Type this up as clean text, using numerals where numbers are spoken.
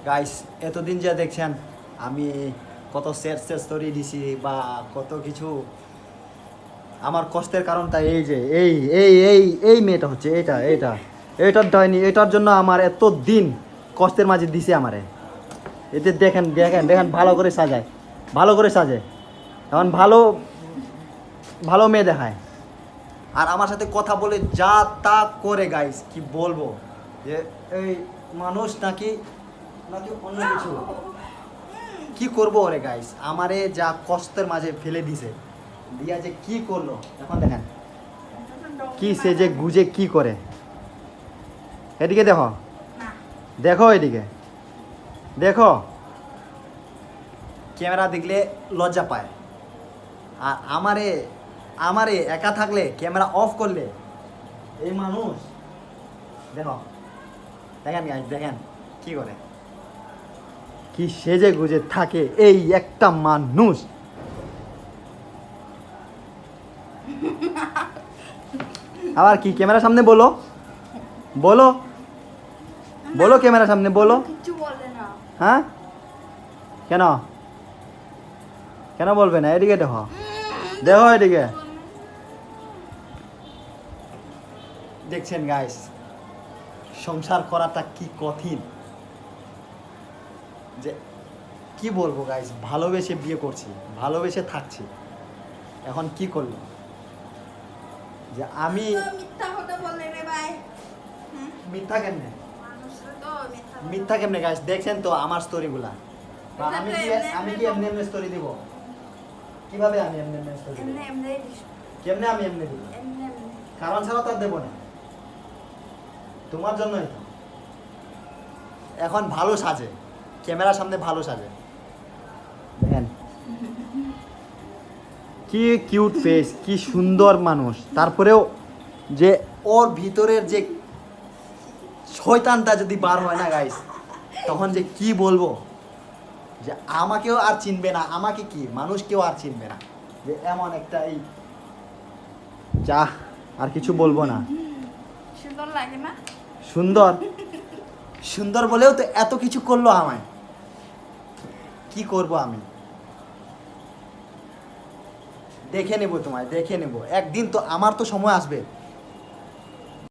Guys এতদিন যা দেখছেন আমি কত সেট স্টোরি দিছি বা কত কিছু আমার কষ্টের কারণটা এই যে এই মেয়েটা হচ্ছে এটার ডাইনি এটার জন্য আমার এত দিন কষ্টের মাঝে দিছে আমারে এতে দেখেন দেখেন দেখেন ভালো করে সাজায় ভালো করে সাজে এখন ভালো ভালো মেয়ে দেখায় আর আমার সাথে কথা বলে যা তা করে গাইস কি বলবো যে এই মানুষ নাকি নাকি অন্য কিছু কি করবো ওরে গাইস আমারে যা কষ্টের মাঝে ফেলে দিছে দিয়া যে কি করলো এখন দেখেন কি সে যে গুজে কি করে এদিকে দেখো দেখো এদিকে দেখো ক্যামেরা দেখলে লজ্জা পায় আর আমারে আমারে একা থাকলে ক্যামেরা অফ করলে এই মানুষ দেখো দেখেন গাইস দেখেন কি করে কি সেজে গুজে থাকে এই একটা মানুষ আবার কি ক্যামেরার সামনে বলো বলো বলো ক্যামেরার সামনে বলো কিছু বলে না। হ্যাঁ কেন কেন বলবে না এদিকে দেখো দেখো এদিকে দেখছেন গাইস সংসার করাটা কি কঠিন যে কি বলবো গাইস ভালোবেসে বিয়ে করছি ভালোবেসে থাকছি এখন কি করলো যে আমি মিথ্যা কথা বলে রে ভাই। মিথ্যা কেমনে মানুষরা তো মিথ্যা মিথ্যা কেমনে গাইস দেখছেন তো আমার স্টোরিগুলা আমি কি এমনি এমনি স্টোরি দিব কিভাবে আমি এমনি এমনি স্টোরি দিব এমনি এমনি দিস কেমনে আমি এমনি দিব এমনি এমনি কারণ ছাড়া তো আর দেবো না তোমার জন্যই তো এখন ভালো সাজে ক্যামেরার সামনে ভালো সাজে দেখেন কি কিউট ফেস কি সুন্দর মানুষ তারপরেও যে ওর ভিতরের যে শয়তানটা যদি বার হয় না গাইস তখন যে কি বলবো যে আমাকেও আর চিনবে না আমাকে কি মানুষ কেউ আর চিনবে না যে এমন একটা এই যা আর কিছু বলবো না সুন্দর লাগে না? সুন্দর সুন্দর বলেও তো এত কিছু করলো আমায় কি করব আমি দেখে নেব তোমায় দেখে নেব একদিন তো আমার তো সময় আসবে